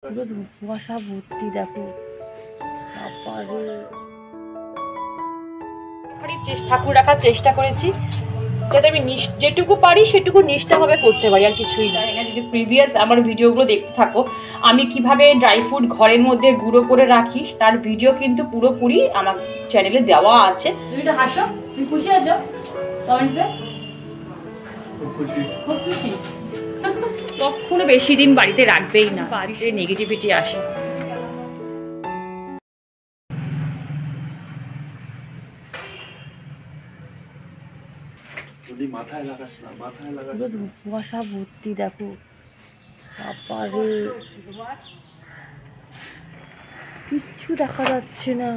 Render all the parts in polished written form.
পুরো কুয়াশা ভর্তি দেখো। ঠাকুর রাখার চেষ্টা করেছি যাতে আমি যেটুকু পারি সেটুকু নিষ্ঠাভাবে করতে পারি, আর কিছুই না। যদি প্রিভিয়াস আমার ভিডিওগুলো দেখতে থাকো, আমি কিভাবে ড্রাই ফ্রুট ঘরের মধ্যে গুঁড়ো করে রাখি তার ভিডিও কিন্তু পুরোপুরি আমার চ্যানেলে দেওয়া আছে। তুমি তো হাসো, তুমি খুশি আছো? কমেন্টে খুব খুশি। কখনো বেশি দিন বাড়িতে রাখবেই না, বাড়িতে নেগেটিভিটি আসে। কুয়াশা ভর্তি দেখো, কিচ্ছু দেখা যাচ্ছে না।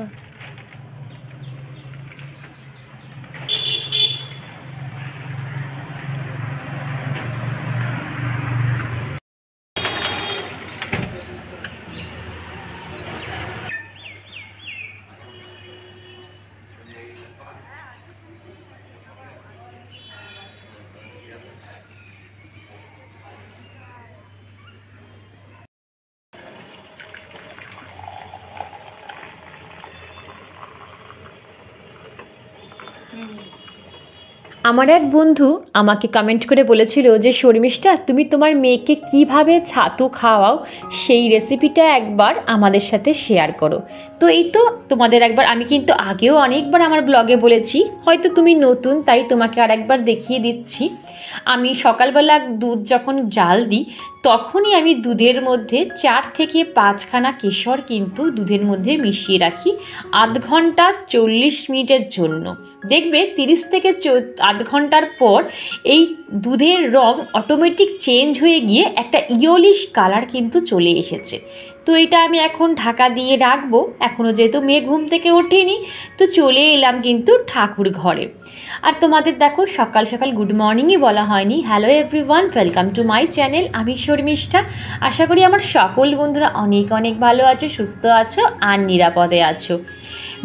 আমার এক বন্ধু আমাকে কমেন্ট করে বলেছিল যে শর্মিষ্ঠা, তুমি তোমার মেয়েকে কিভাবে ছাতু খাওয়াও সেই রেসিপিটা একবার আমাদের সাথে শেয়ার করো। তো এই তো তোমাদের একবার, আমি কিন্তু আগেও অনেকবার আমার ব্লগে বলেছি, হয়তো তুমি নতুন তাই তোমাকে আর একবার দেখিয়ে দিচ্ছি। আমি সকালবেলা দুধ যখন জাল দিই তখনই আমি দুধের মধ্যে 4 থেকে 5খানা কেশর কিন্তু দুধের মধ্যে মিশিয়ে রাখি আধ ঘন্টা 40 মিনিটের জন্য। দেখবে 30 থেকে আধ ঘন্টার পর এই দুধের রং অটোমেটিক চেঞ্জ হয়ে গিয়ে একটা ইয়েলোইশ কালার কিন্তু চলে এসেছে। তো এটা আমি এখন ঢাকা দিয়ে রাখবো। এখনও যেহেতু মেয়ে ঘুম থেকে ওঠেনি, তো চলে এলাম কিন্তু ঠাকুর ঘরে। আর তোমাদের দেখো সকাল সকাল গুড মর্নিংই বলা হয়নি। Hello everyone, welcome to my channel. আমি শর্মিষ্ঠা। আশা করি আমার সকল বন্ধুরা অনেক অনেক ভালো আছো, সুস্থ আছো আর নিরাপদে আছো।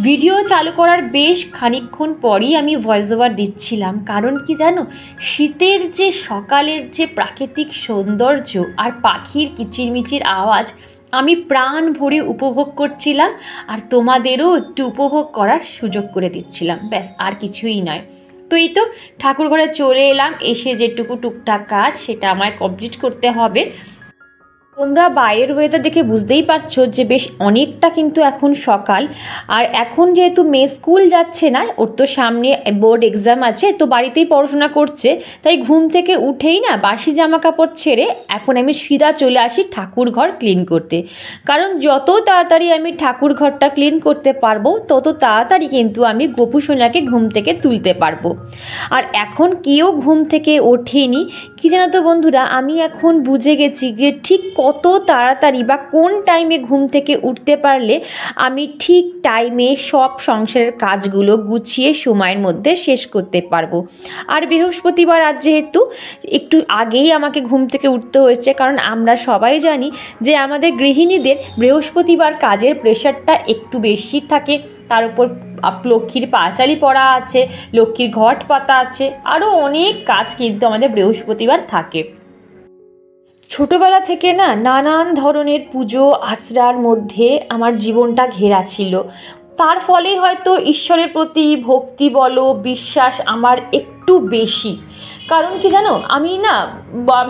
ভিডিও চালু করার বেশ খানিকক্ষণ পরই আমি ভয়েস ওভার দিচ্ছিলাম, কারণ কি জানো, শীতের যে সকালের যে প্রাকৃতিক সৌন্দর্য আর পাখির কিচিরমিচির আওয়াজ আমি প্রাণ ভরে উপভোগ করছিলাম, আর তোমাদেরও একটু উপভোগ করার সুযোগ করে দিচ্ছিলাম, ব্যাস আর কিছুই নয়। তো এই তো ঠাকুর ঘরে চলে এলাম, এসে যেটুকু টুকটাক কাজ সেটা আমায় কমপ্লিট করতে হবে। তোমরা বাইরের ওয়েদার দেখে বুঝতেই পারছো যে বেশ অনেকটা কিন্তু এখন সকাল। আর এখন যেহেতু মেয়ে স্কুল যাচ্ছে না, ওর তো সামনে বোর্ড এক্সাম আছে, তো বাড়িতেই পড়াশোনা করছে, তাই ঘুম থেকে উঠেই না বাসি জামা কাপড় ছেড়ে এখন আমি সিধা চলে আসি ঠাকুর ঘর ক্লিন করতে। কারণ যত তাড়াতাড়ি আমি ঠাকুর ঘরটা ক্লিন করতে পারবো তত তাড়াতাড়ি কিন্তু আমি গোপু সোনাকে ঘুম থেকে তুলতে পারবো। আর এখন কেউ ঘুম থেকে ওঠেনি, কি জানো তো বন্ধুরা, আমি এখন বুঝে গেছি যে ঠিক কত তাড়াতাড়ি বা কোন টাইমে ঘুম থেকে উঠতে পারলে আমি ঠিক টাইমে সব সংসারের কাজগুলো গুছিয়ে সময়ের মধ্যে শেষ করতে পারবো। আর বৃহস্পতিবার আজ যেহেতু একটু আগেই আমাকে ঘুম থেকে উঠতে হয়েছে, কারণ আমরা সবাই জানি যে আমাদের গৃহিণীদের বৃহস্পতিবার কাজের প্রেশারটা একটু বেশি থাকে। তার উপর লক্ষ্মীর পাঁচালি পড়া আছে, লক্ষ্মীর ঘট পাতা আছে, আরও অনেক কাজ কিন্তু আমাদের বৃহস্পতিবার থাকে। ছোটবেলা থেকে না নানান ধরনের পুজো আচরার মধ্যে আমার জীবনটা ঘেরা ছিল, তার ফলে হয়তো ঈশ্বরের প্রতি ভক্তি বলো বিশ্বাস আমার একটু বেশি। কারণ কি জানো, আমি না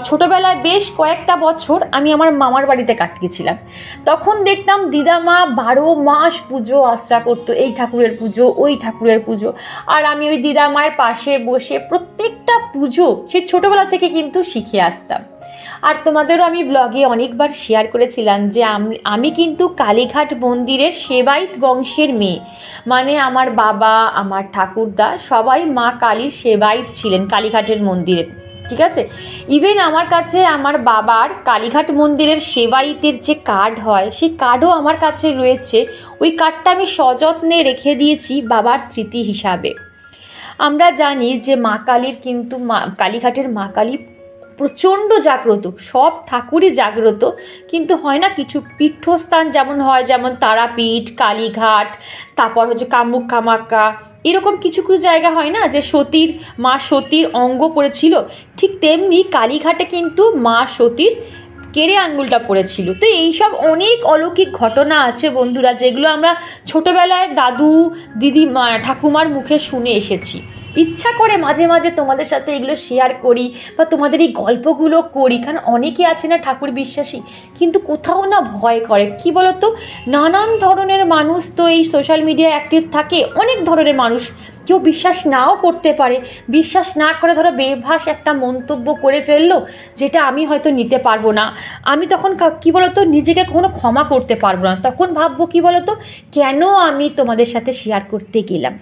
ছোটোবেলায় বেশ কয়েকটা বছর আমি আমার মামার বাড়িতে কাটিয়েছিলাম। তখন দেখতাম দিদামা 12 মাস পুজো আচরা করতো, এই ঠাকুরের পুজো ওই ঠাকুরের পুজো, আর আমি ওই দিদামায়ের পাশে বসে প্রত্যেকটা পুজো সেই ছোটোবেলা থেকে কিন্তু শিখে আসতাম। আর তোমাদেরও আমি ব্লগে অনেকবার শেয়ার করেছিলাম যে আমি কিন্তু কালীঘাট মন্দিরের সেবায়িত বংশের মেয়ে, মানে আমার বাবা আমার ঠাকুরদা সবাই মা কালীর সেবায়িত ছিলেন কালীঘাটের মন্দিরে, ঠিক আছে। ইভেন আমার কাছে আমার বাবার কালীঘাট মন্দিরের সেবায়িতের যে কার্ড হয় সেই কার্ডও আমার কাছে রয়েছে। ওই কার্ডটা আমি সযত্নে রেখে দিয়েছি বাবার স্মৃতি হিসাবে। আমরা জানি যে মা কালীর কিন্তু কালীঘাটের মা কালী প্রচণ্ড জাগ্রত, সব ঠাকুরই জাগ্রত, কিন্তু হয় না কিছু পীঠস্থান যেমন হয়, যেমন তারাপীঠ, কালীঘাট, তারপর হচ্ছে কামরূপ কামাখ্যা, এরকম কিছু কিছু জায়গা হয় না যে মা সতীর অঙ্গ পড়েছিল, ঠিক তেমনি কালীঘাটে কিন্তু মা সতীর কেড়ে আঙ্গুলটা পড়েছিল। তো এইসব অনেক অলৌকিক ঘটনা আছে বন্ধুরা, যেগুলো আমরা ছোটোবেলায় দাদু দিদি ঠাকুমার মুখে শুনে এসেছি। ইচ্ছা করে মাঝে মাঝে তোমাদের সাথে এগুলো শেয়ার করি বা তোমাদের এই গল্পগুলো করি, কারণ অনেকে আছে না ঠাকুর বিশ্বাসী, কিন্তু কোথাও না ভয় করে। কি বলতো, নানান ধরনের মানুষ তো এই সোশ্যাল মিডিয়ায় অ্যাক্টিভ থাকে, অনেক ধরনের মানুষ, কেউ বিশ্বাস নাও করতে পারে। বিশ্বাস না করে ধরো বেভাস একটা মন্তব্য করে ফেললো, যেটা আমি হয়তো নিতে পারবো না। আমি তখন কী বলতো, নিজেকে কখনো ক্ষমা করতে পারবো না। তখন ভাববো কী বলতো, কেন আমি তোমাদের সাথে শেয়ার করতে গেলাম।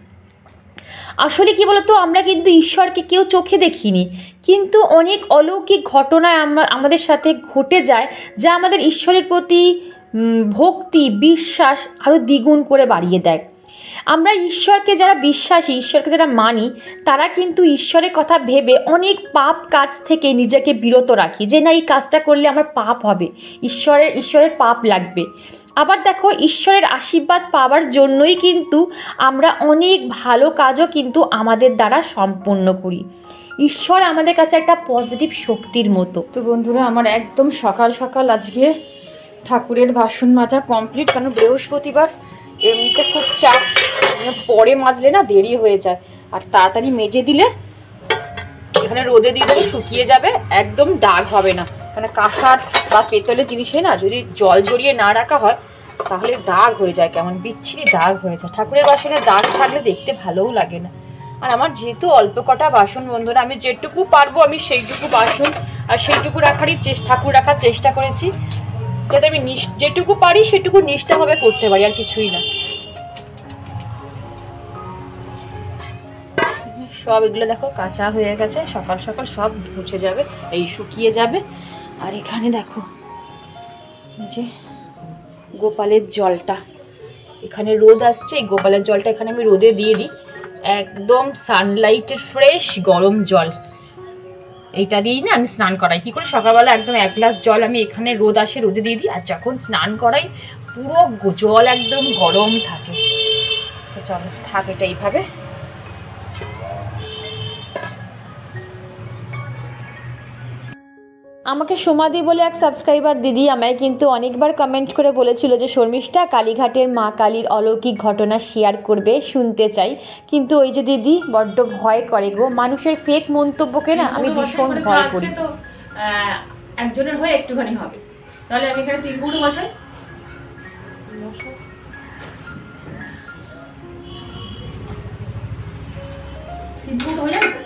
আসলে কি বলতো, আমরা কিন্তু ঈশ্বরকে কেউ চোখে দেখিনি, কিন্তু অনেক অলৌকিক ঘটনায় আমাদের সাথে ঘটে যায়, যা আমাদের ঈশ্বরের প্রতি ভক্তি বিশ্বাস আরও দ্বিগুণ করে বাড়িয়ে দেয়। আমরা ঈশ্বরকে যারা বিশ্বাসী, ঈশ্বরকে যারা মানি, তারা কিন্তু ঈশ্বরের কথা ভেবে অনেক পাপ কাজ থেকে নিজেকে বিরত রাখি, যে না এই কাজটা করলে আমার পাপ হবে, ঈশ্বরের পাপ লাগবে। আবার দেখো, ঈশ্বরের আশীর্বাদ পাওয়ার জন্যই কিন্তু আমরা অনেক ভালো কাজও কিন্তু আমাদের দ্বারা সম্পন্ন করি। ঈশ্বর আমাদের কাছে একটা পজিটিভ শক্তির মতো। তো বন্ধুরা, আমার একদম সকাল সকাল আজকে ঠাকুরের বাসন মাজা কমপ্লিট, কারণ বৃহস্পতিবার এমনিতে খুব চাপ, পরে মাজলে না দেরি হয়ে যায়, আর তাড়াতাড়ি মেজে দিলে এখানে রোদে দিয়ে দেবে, শুকিয়ে যাবে, একদম দাগ হবে না। মানে কাঁসার বা পেতলের জিনিসে না যদি জল জড়িয়ে না রাখা হয়, তাহলে দাগ হয়ে যায়, কেমন বিচ্ছিরি দাগ হয়ে যায়। ঠাকুরের বাসনে দাগ থাকলে দেখতে ভালোও লাগে না। আর আমার যেহেতু অল্প কটা বাসন বন্ধুরা, আমি যেটুকু পারবো আমি সেইটুকু বাসন আর সেইটুকু ঠাকুর রাখার চেষ্টা করেছি, যাতে আমি যেটুকু পারি সেটুকু নিষ্ঠাভাবে করতে পারি, আর কিছুই না। সব এগুলো দেখো কাঁচা হয়ে গেছে, সকাল সকাল সব মুছে যাবে, এই শুকিয়ে যাবে। আর এখানে দেখো যে গোপালের জলটা, এখানে রোদ আসছে, এই গোপালের জলটা এখানে আমি রোদে দিয়ে দিই, একদম সানলাইটের ফ্রেশ গরম জল, এইটা দিয়েই না আমি স্নান করাই। কি করে, সকালবেলা একদম 1 গ্লাস জল আমি এখানে রোদ আসে রোদে দিয়ে দিই, আর যখন স্নান করাই পুরো জল একদম গরম থাকে। তো চলো থাক এটা এইভাবে। আমাকে সোমাদি বলে এক সাবস্ক্রাইবার দিদি আমায় কিন্তু অনেকবার কমেন্ট করে বলেছিল যে শর্মিষ্ঠা, কালীঘাটের মা কালীর অলৌকিক ঘটনা শেয়ার করবে, শুনতে চাই। কিন্তু ওই যে দিদি বড্ড ভয় করে গো, মানুষের ফেক মন্তব্যকে না আমি ভীষণ ভয় করি। তো একজনের হয়ে একটুখানি হবে, তাহলে আমি এখানে 3 গুণ বসাই, হয়ে যাবে।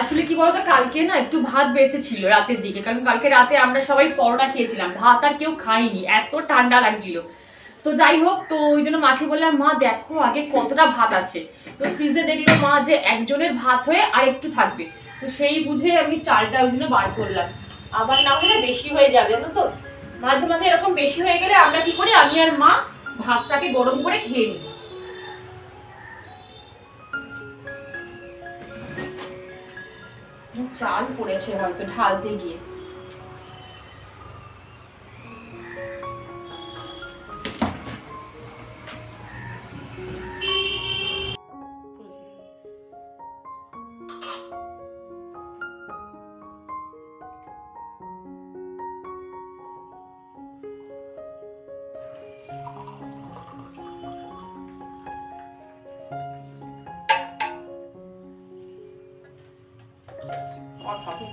আসলে কি বলতো, কালকে না একটু ভাত বেঁচেছিল রাতের দিকে, কারণ কালকে রাতে আমরা সবাই পরোটা খেয়েছিলাম, ভাত আর কেউ খাইনি, এত ঠান্ডা লাগছিল। তো যাই হোক, তো ওই জন্য মাকে বললাম মা দেখো আগে কতটা ভাত আছে। তো ফ্রিজে দেখলো মা যে একজনের ভাত হয়ে আর একটু থাকবে, তো সেই বুঝে আমি চালটা ওই জন্য বার করলাম। আবার না হলে বেশি হয়ে যাবে, জানো তো মাঝে মাঝে এরকম বেশি হয়ে গেলে আমরা কি করি, আমি আর মা ভাতটাকে গরম করে খেয়ে নিই। চাল পড়েছে হয়তো ঢালতে গিয়ে।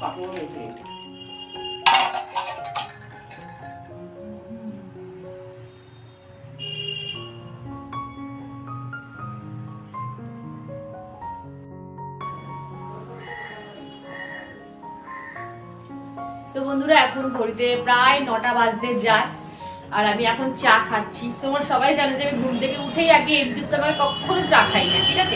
কাপড় রেখে তো বন্ধুরা এখন ঘড়িতে প্রায় 9টা বাজতে যায়, আর আমি এখন চা খাচ্ছি। তোমরা সবাই জানো যে আমি ঘুম থেকে উঠেই আগে এমনি স্টমাকে কখনো চা খাই না, ঠিক আছে,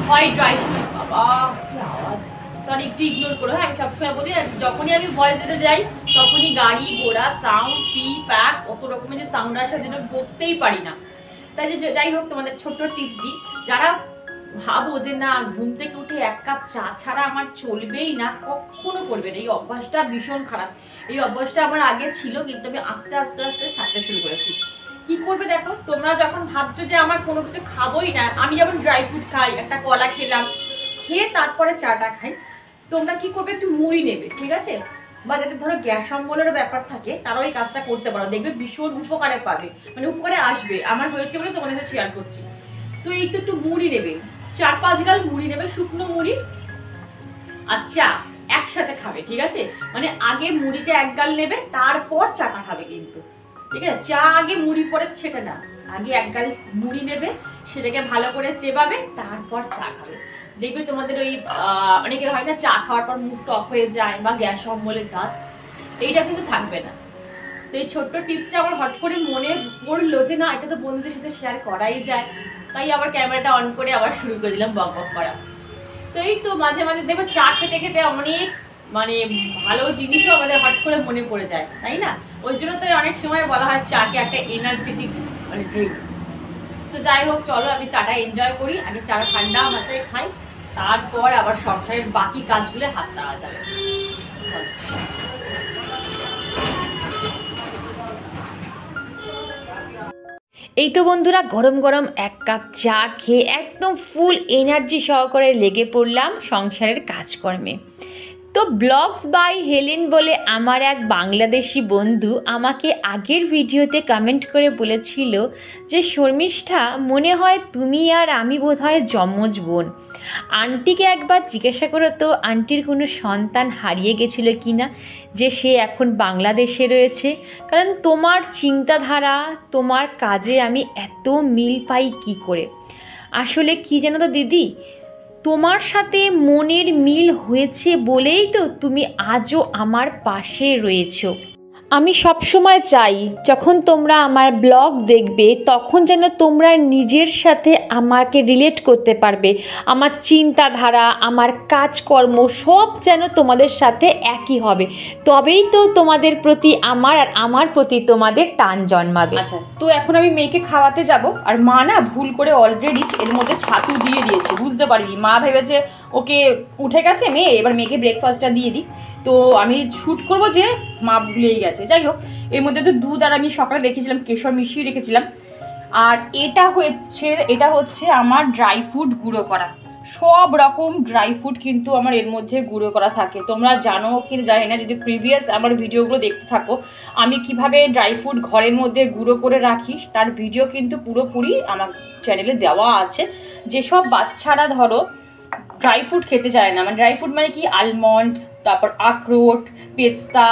হয় ড্রাই ফ্রুট। বাবা কি আওয়াজ, সরি একটু ইগনোর করো। হ্যাঁ, আমি সবসময় বলি না, যখনই আমি ভয়েস দিতে যাই তখনই গাড়ি ঘোড়া সাউন্ড পি প্যাক কত রকমের যে সাউন্ড আসার জন্য করতেই পারি না। তাই যে যাই হোক, তোমাদের ছোট্ট টিপস দিই, যারা ভাবো যে না ঘুম থেকে উঠে 1 কাপ চা ছাড়া আমার চলবেই না, কখনো করবে না, এই অভ্যাসটা ভীষণ খারাপ। এই অভ্যাসটা আমার আগে ছিল, কিন্তু আমি আস্তে আস্তে আস্তে ছাড়তে শুরু করেছি। কি করবে দেখো, তোমরা যখন ভাবছো যে আমার কোনো কিছু খাবোই না, আমি যেমন ড্রাই ফ্রুট খাই, একটা কলা খেলাম, খেয়ে তারপরে চাটা খাই, তোমরা কি করবে, একটু মুড়ি নেবে, ঠিক আছে? বা যাদের ধরো গ্যাস অম্বলের ব্যাপার থাকে তারাও এই কাজটা করতে পারো, দেখবে ভীষণ উপকারে পাবে, মানে উপকারে আসবে। আমার হয়েছে বলে তোমাদের সাথে শেয়ার করছি। তো এই তো একটু মুড়ি নেবে, 4-5 গাল মুড়ি নেবে, শুকনো মুড়ি আর চা একসাথে খাবে, ঠিক আছে? মানে আগে মুড়িটা 1 গাল নেবে, তারপর চাটা খাবে কিন্তু, ঠিক আছে? চা আগে মুড়ি পরে সেটা না, আগে 1 গাল মুড়ি নেবে, সেটাকে ভালো করে চেবাবে, তারপর চা খাবে। দেখবে তোমাদের ওই অনেকের হয় না চা খাওয়ার পর মুখ টক হয়ে যায় বা গ্যাস অম্বলের দাঁত, এইটা কিন্তু থাকবে না। তো এই ছোট্ট টিপসটা আমার হট করে মনে পড়লো যে না, এটা তো বন্ধুদের সাথে শেয়ার করাই যায়, তাই আবার ক্যামেরাটা অন করে আবার শুরু করে দিলাম বক বক করা। তো এই তো মাঝে মাঝে দেখবো চা খেতে খেতে অনেক মানে ভালো জিনিসও আমাদের হট করে মনে পড়ে যায়, তাই না? ওই জন্য তো অনেক সময় বলা হয় চাকে একটা এনার্জেটিক মানে ড্রিঙ্কস। তো যাই হোক, চলো আমি চাটা এনজয় করি, আগে চা ঠান্ডা মাথায় খাই, তারপর আবার সংসারের বাকি কাজগুলো হাত দেওয়া যাবে। এই তো বন্ধুরা, গরম গরম 1 কাপ চা খেয়ে একদম ফুল এনার্জি সহকারে লেগে পড়লাম সংসারের কাজকর্মে। তো ব্লগস বাই হেলেন বলে আমার এক বাংলাদেশি বন্ধু আমাকে আগের ভিডিওতে কমেন্ট করে বলেছিল যে শর্মিষ্ঠা, মনে হয় তুমি আর আমি বোধহয় যমজ বোন। আন্টিকে একবার জিজ্ঞাসা করো তো আন্টির কোনো সন্তান হারিয়ে গেছিলো কি না, যে সে এখন বাংলাদেশে রয়েছে। কারণ তোমার চিন্তাধারা, তোমার কাজে আমি এত মিল পাই কি করে। আসলে কি জানো তো দিদি, তোমার সাথে মনের মিল হয়েছে বলেই তো তুমি আজও আমার পাশে রয়েছো। আমি সবসময় চাই যখন তোমরা আমার ব্লগ দেখবে তখন যেন তোমরা নিজের সাথে আমাকে রিলেট করতে পারবে, আমার চিন্তাধারা, আমার কাজকর্ম সব যেন তোমাদের সাথে একই হবে, তবেই তো তোমাদের প্রতি আমার আর আমার প্রতি তোমাদের টান জন্মাবে। আচ্ছা, তো এখন আমি মেয়েকে খাওয়াতে যাব, আর মা না ভুল করে অলরেডি এর মধ্যে ছাতু দিয়ে দিয়েছে, বুঝতে পারিনি। মা ভেবেছে ওকে উঠে গেছে মেয়ে, এবার মেয়েকে ব্রেকফাস্টটা দিয়ে দিই। তো আমি শ্যুট করবো যে মা ভুলেই গেছে। যাই হোক, এর মধ্যে তো দুধ আর আমি সকালে দেখেছিলাম কেশর মিশিয়ে রেখেছিলাম। আর এটা হচ্ছে আমার ড্রাই ফ্রুট গুঁড়ো করা, সব রকম ড্রাই ফ্রুট কিন্তু আমার এর মধ্যে গুঁড়ো করা থাকে। তোমরা জানো কি জানি না, যদি প্রিভিয়াস আমার ভিডিওগুলো দেখতে থাকো, আমি কিভাবে ড্রাই ফ্রুট ঘরের মধ্যে গুঁড়ো করে রাখি তার ভিডিও কিন্তু পুরোপুরি আমার চ্যানেলে দেওয়া আছে। যেসব বাচ্চারা ধরো ড্রাই ফ্রুট খেতে চায় না, মানে ড্রাই ফ্রুট মানে কি, আলমন্ড, তারপর আখরোট, পেস্তা,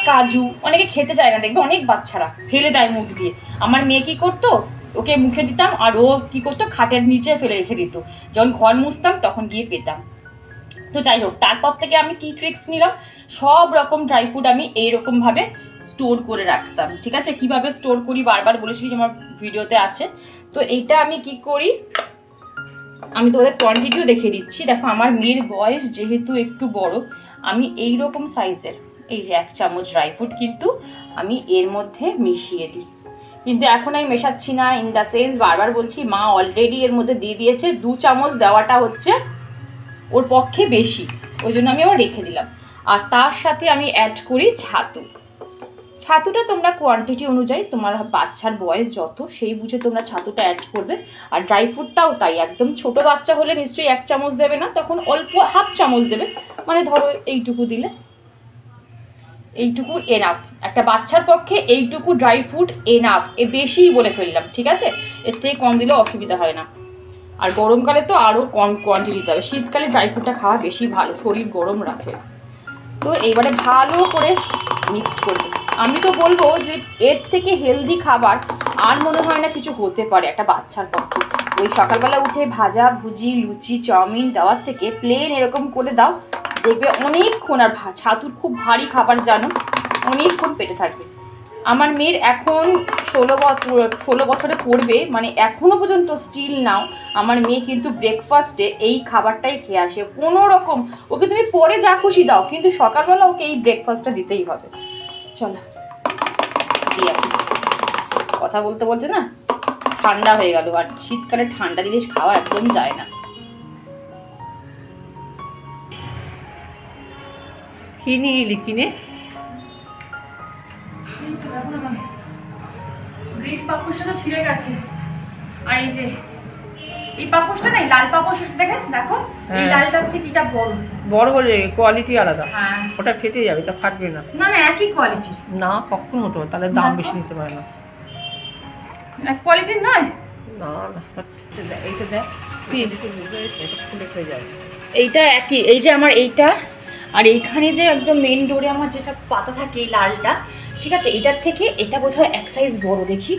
কাজু, অনেকে খেতে চায় না, দেখবে অনেক বাচ্চারা ফেলে দেয় মুখ দিয়ে। আমার মেয়ে কী করতো, ওকে মুখে দিতাম আর ও কী করতো, খাটের নিচে ফেলে রেখে দিত, যখন ঘর মুছতাম তখন গিয়ে পেতাম। তো যাই হোক, তারপর থেকে আমি কি ট্রিক্স নিলাম, সব রকম ড্রাই ফ্রুট আমি এইরকমভাবে স্টোর করে রাখতাম, ঠিক আছে? কিভাবে স্টোর করি বারবার বলেছি, আমার ভিডিওতে আছে। তো এইটা আমি কি করি, আমি তোমাদের কোয়ান্টিটিও দেখিয়ে দিচ্ছি। দেখো, আমার মেয়ের বয়স যেহেতু একটু বড়, আমি এই রকম সাইজের এই যে 1 চামচ ড্রাই ফ্রুট কিন্তু আমি এর মধ্যে মিশিয়ে দিই। কিন্তু এখন আমি মেশাচ্ছি না, ইন দ্য সেন্স বারবার বলছি মা অলরেডি এর মধ্যে দিয়ে দিয়েছে, 2 চামচ দেওয়াটা হচ্ছে ওর পক্ষে বেশি, ওই জন্য আমি আবার রেখে দিলাম। আর তার সাথে আমি অ্যাড করি ছাতু। ছাতুটা তোমরা কোয়ান্টিটি অনুযায়ী, তোমার বাচ্চার বয়স যত সেই বুঝে তোমরা ছাতুটা অ্যাড করবে। আর ড্রাই ফ্রুটটাও তাই, একদম ছোট বাচ্চা হলে নিশ্চয়ই 1 চামচ দেবে না, তখন অল্প হাফ চামচ দেবে, মানে ধরো এইটুকু দিলে, এইটুকু এনাফ। একটা বাচ্চার পক্ষে এইটুকু ড্রাই ফ্রুট এনাফ, বেশিই বলে ফেললাম, ঠিক আছে? এর থেকে কম দিলেও অসুবিধা হয় না। আর গরমকালে তো আরও কম কোয়ান্টিটি দিতে হবে, শীতকালে ড্রাই ফ্রুটটা খাওয়া বেশি ভালো, শরীর গরম রাখে। তো এইবারে ভালো করে মিক্সড করবে। আমি তো বলবো যে এর থেকে হেলদি খাবার আর মনে হয় না কিছু হতে পারে একটা বাচ্চার পক্ষে। ওই সকালবেলা উঠে ভাজা ভুজি, লুচি, চাউমিন দেওয়ার থেকে প্লেন এরকম করে দাও, দেখবে অনেকক্ষণ। আর ছাতুর খুব ভারী খাবার জানো, অনেকক্ষণ পেটে থাকবে। আমার মেয়ের এখন 16 বছরে পড়বে, মানে এখনও পর্যন্ত স্টিল নাও আমার মেয়ে কিন্তু ব্রেকফাস্টে এই খাবারটাই খেয়ে আসে কোনো রকম। ওকে তুমি পরে যা খুশি দাও, কিন্তু সকালবেলা ওকে এই ব্রেকফাস্টটা দিতেই হবে। চলো দিয়ে আসি। কথা বলতে বলতে না ঠান্ডা হয়ে গেল, আর শীতকালে ঠান্ডা জিনিস খাওয়া একদম যায় না। কি নিয়ে এলি কিনে? পাপোশটা তো ছিঁড়ে গেছে। আর এই যে এই পাপোশটা নাই, লাল পাপোশ দেখে দেখো, এই লালটার থেকে এটা বড় বড় হলে কোয়ালিটি আলাদা। হ্যাঁ ওটা ফেটে যাবে, তা ফাটবে না। না না একই কোয়ালিটির না কখন হতে পারে, তাহলে দাম বেশি নিতে পারে না। এক কোয়ালিটির নয়। না না এইটা দেখ, এটা খুলে হয়ে যাবে। এইটা একই, এই যে আমার এইটা আর এইখানে যে একদম মেইন ডোরে আমার যেটা পাতা থাকে এই লালটা, ঠিক আছে, এটার থেকে এটা বোধহয় এক সাইজ বড় দেখি।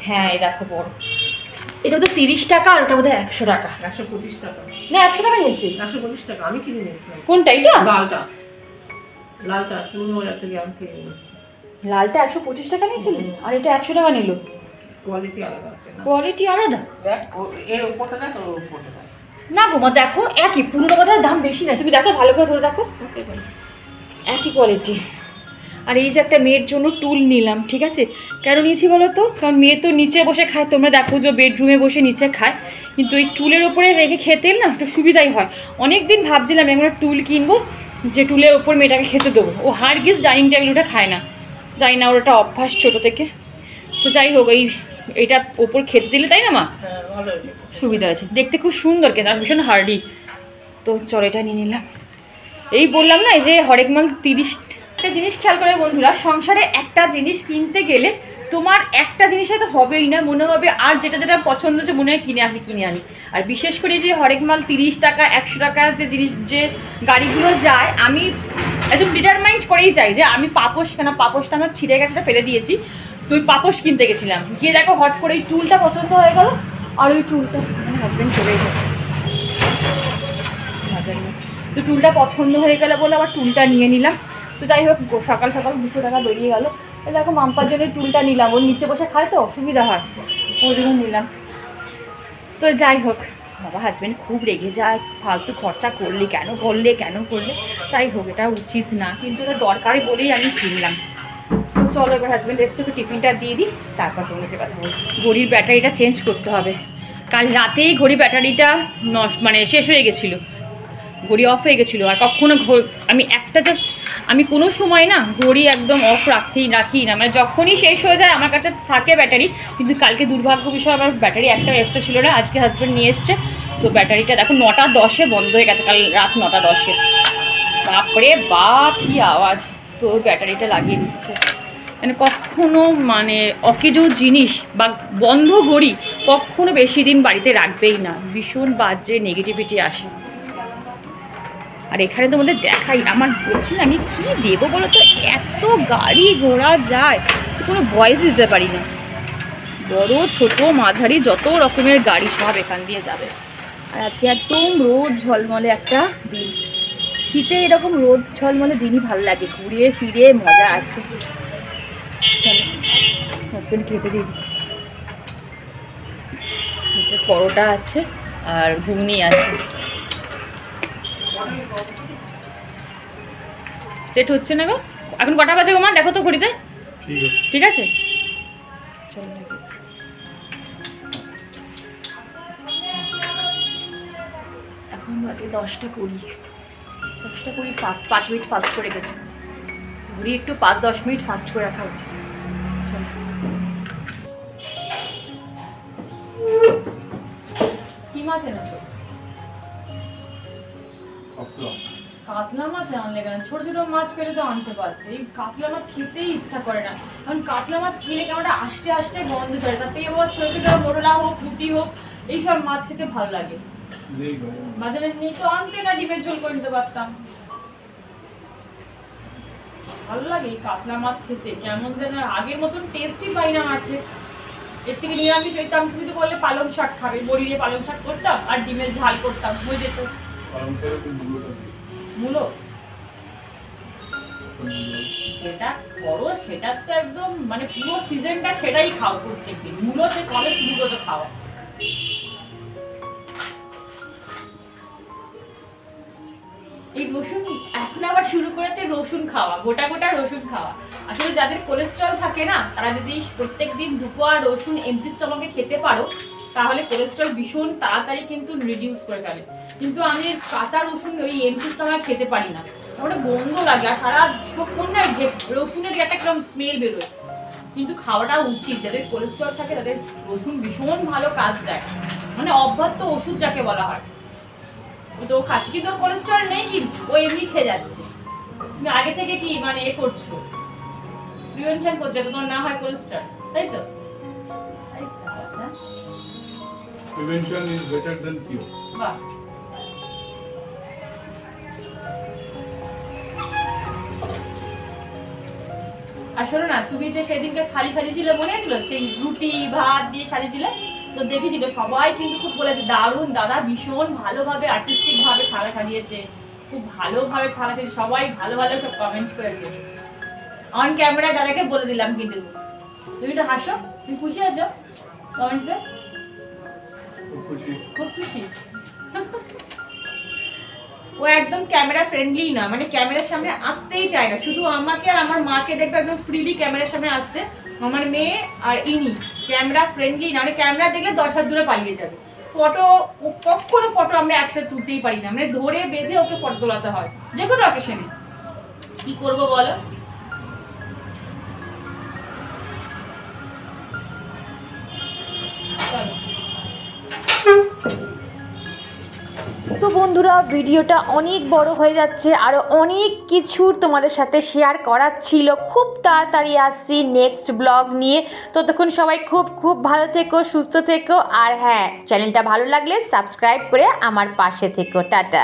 হ্যাঁ এই দেখো বড়। এটা বোধহয় 30 টাকা আর ওটা বোধহয় 100 টাকা। 125 টাকা না 100 টাকা নিয়েছি। 125 টাকা আমি কিনে নিয়েছিলাম। কোনটা এটা? লালটা, লালটা পুরনো বাজার থেকে আমি কিনে নিয়েছি। লালটা 125 টাকা নিয়েছিল আর এটা 100 টাকা নিল। কোয়ালিটি আলাদা আছে না? কোয়ালিটি আলাদা। দেখ এর উপরটা দেখ, ওর উপরটা দেখ। না গো মা দেখো একই, পুরনো বাজারের দাম বেশি না, তুমি দেখো ভালো করে ধরে দেখো, একই কোয়ালিটি। আর এই যে একটা মেয়ের জন্য টুল নিলাম, ঠিক আছে, কেন নিয়েছি বলো তো, কারণ মেয়ে তো নিচে বসে খায়, তোমরা দেখো যে বেডরুমে বসে নিচে খায়, কিন্তু এই টুলের ওপরে রেখে খেতে না একটু সুবিধাই হয়। অনেক দিন ভাবছিলাম এমন একটা টুল কিনবো যে টুলের ওপর মেয়েটাকে খেতে দেবো। ও হারগিজ ডাইনিং টেবিল ওটা খায় না, জানি না ওর একটা অভ্যাস ছোটো থেকে। তো যাই হোক এইটা ওপর খেতে দিলে, তাই না মা, ভালো হয়েছে, সুবিধা আছে, দেখতে খুব সুন্দর, কেন আর ভীষণ হার্ডি। তো চল এটা নিয়ে নিলাম। এই বললাম না এই যে হরেক মাল 30। একটা জিনিস খেয়াল করে বন্ধুরা, সংসারে একটা জিনিস কিনতে গেলে তোমার একটা জিনিসে তো হবেই না, মনে হবে আর যেটা যেটা পছন্দ হচ্ছে মনে হয় কিনে আনি। আর বিশেষ করে যে হরেক মাল 30 টাকা 100 টাকার যে জিনিস, যে গাড়িগুলো যায়, আমি একদম ডিটারমাইন্ড করেই চাই যে আমি পাপোশ, কেন পাপোশটা আমার ছিঁড়ে গেছে, ফেলে দিয়েছি, তো ওই পাপোশ কিনতে গেছিলাম, গিয়ে দেখো হট করে এই টুলটা পছন্দ হয়ে গেল, আর ওই টুলটা আমার হাজব্যান্ড চলে এসেছে বাজারে, তো টুলটা পছন্দ হয়ে গেলে বলে আবার টুলটা নিয়ে নিলাম। তো যাই হোক সকাল সকাল 200 টাকা বেরিয়ে গেল। দেখো মাম্পার জন্য টুলটা নিলাম, ওর নিচে বসে খায় তো অসুবিধা হয়, ওই জন্য নিলাম। তো যাই হোক বাবা হাজব্যান্ড খুব রেগে যায়, ফালতু খরচা করলে কেন করলে। যাই হোক এটা উচিত না, কিন্তু এটা দরকারি বলেই আমি কিনলাম। তো চলো এবার হাজব্যান্ড এসছে, একটু টিফিনটা দিয়ে দিই, তারপর তোমার যে কথা বলছি। ঘড়ির ব্যাটারিটা চেঞ্জ করতে হবে, কাল রাতেই ঘড়ি ব্যাটারিটা মানে শেষ হয়ে গেছিলো, ঘড়ি অফ হয়ে গেছিলো। আর কখনো আমি কোনো সময় না ঘড়ি একদম অফ রাখি না, মানে যখনই শেষ হয়ে যায় আমার কাছে থাকে ব্যাটারি। কিন্তু কালকে দুর্ভাগ্য বিষয় আমার ব্যাটারি একটা এক্সট্রা ছিল না, আজকে হাজব্যান্ড নিয়ে এসছে, তো ব্যাটারিটা দেখো 9:10 বন্ধ হয়ে গেছে, কাল রাত 9:10। বাপরে বাপ কি আওয়াজ! তো ব্যাটারিটা লাগিয়ে দিচ্ছে। মানে কখনো মানে অকেজো জিনিস বা বন্ধ ঘড়ি কখনো বেশি দিন বাড়িতে রাখবেই না, ভীষণ বাজে নেগেটিভিটি আসে। আর এখানে তোমাদের দেখাই, আমার বলছি না আমি কী দেবো বলো তো, এত গাড়ি ঘোড়া যায়, কোনো ভয়েস দিতে পারি না। বড় ছোট মাঝারি যত রকমের গাড়ি সব এখান দিয়ে যাবে। আর আজকে একদম রোদ ঝলমলে একটা দিন, শীতে এরকম রোদ ঝলমলে দিনই ভালো লাগে, ঘুরে ফিরে মজা আছে। চলো হাজব্যান্ড খেতে দিই, পরোটা আছে আর ঘুগনি আছে। সেট হচ্ছে না গো, এখন কটা বাজে গো মা, দেখো তো ঘড়িতে। ঠিক আছে চলো, এখন বাজে 10:20। 10:20 ফাস্ট, 5 মিনিট ফাস্ট করে গেছে ঘড়ি, একটু 5-10 মিনিট ফাস্ট করে রাখা উচিত। চলো কি মাছ এনেছো? কাতলা মাছ আনলে কেন? ছোট ছোট মাছ পেলে তো আনতে পারতে, এই কাতলা মাছ খেতেই ইচ্ছা করে না। কারণ কাতলা মাছ খেলে কেমন আস্তে আস্তে গন্ধ চলে, তাতে এবার ছোট ছোট মোরলা হোক পুঁটি হোক এইসব মাছ খেতে ভালো লাগে। বাজারে নেই তো আনতে না, ডিমের ঝোল করে নিতে পারতাম। ভালো লাগে এই কাতলা মাছ খেতে, কেমন যেন আগের মতন টেস্টই পাই না মাছে। এর থেকে নিরামিষ হইতাম, তুমি তো বললে পালং শাক খাবে, বড়ি দিয়ে পালং শাক করতাম আর ডিমের ঝাল করতাম, হয়ে যেত। মূলো যেটা করো সেটা তো একদম মানে পুরো সিজনটা সেটাই খাও প্রত্যেকদিন, মূলো সে কবে শুরু করছো খাওয়া। এই রসুন এখন আবার শুরু করেছে রসুন খাওয়া, গোটা গোটা রসুন খাওয়া। আসলে যাদের কোলেস্ট্রল থাকে না, তারা যদি প্রত্যেকদিন দুপোয়া রসুন এমটি স্টমাকে খেতে পারো, তাহলে কোলেস্ট্রল ভীষণ তাড়াতাড়ি কিন্তু রিডিউস করে ফেলে। কিন্তু আমি কাঁচা রসুন ওই এমটি স্টমাকে খেতে পারি না, ওটা গন্ধ লাগে, আর সারাক্ষণ না রসুনের একটা কিরকম স্মেল বেরোয়, কিন্তু খাওয়াটা উচিত। যাদের কোলেস্ট্রল থাকে তাদের রসুন ভীষণ ভালো কাজ দেয়, মানে অব্যাহত ওষুধ যাকে বলা হয়। তো ও খাচ্ছে কিন্তু ওর কোলেস্ট্রল নেই, কিন্তু ও এমনি খেয়ে যাচ্ছে। তুমি আগে থেকে কি মানে এ করছো, প্রিভেনশন করছো যাতে তোমার না হয় কোলেস্ট্রল, তাই তো? Prevention is better than cure. বাহ, আসলে না তুমি যে সেদিনকে থালি সাজিয়েছিলে মনে ছিল, সেই রুটি ভাত দিয়ে সাজিয়েছিলে, তো দেখেছিল সবাই কিন্তু খুব বলেছে দারুণ দাদা, ভীষণ ভালোভাবে আর্টিস্টিক ভাবে থালা সাজিয়েছে, খুব ভালোভাবে থালা সাজিয়ে সবাই ভালো ভালো সব কমেন্ট করেছে। অন ক্যামেরায় দাদাকে বলে দিলাম, কিন্তু তুমি একটু হাসো, তুমি খুশি আছো কমেন্ট পেয়ে? খুব খুশি। খুব খুশি। ও একদম ক্যামেরা ফ্রেন্ডলি না, মানে ক্যামেরার সামনে আসতেই চায় না, শুধু আমাকে আর আমার মাকে দেখবে একদম ফ্রিলি ক্যামেরার সামনে আসতে। আমার মেয়ে আর ইনি ক্যামেরা ফ্রেন্ডলি না, মানে ক্যামেরা দেখলে 10 হাত দূরে পালিয়ে যাবে। ফটো কখনো ফটো আমরা একসাথে তুলতেই পারি না, মানে ধরে বেঁধে ওকে ফটো তোলাতে হয় যে কোনো অকেশনে। কি করবো বলো? তো বন্ধুরা, ভিডিওটা অনেক বড় হয়ে যাচ্ছে, আরও অনেক কিছু তোমাদের সাথে শেয়ার করার ছিল। খুব তাড়াতাড়ি আসছি নেক্সট ব্লগ নিয়ে। ততক্ষণ সবাই খুব খুব ভালো থেকো, সুস্থ থেকো, আর হ্যাঁ, চ্যানেলটা ভালো লাগলে সাবস্ক্রাইব করে আমার পাশে থেকো। টাটা।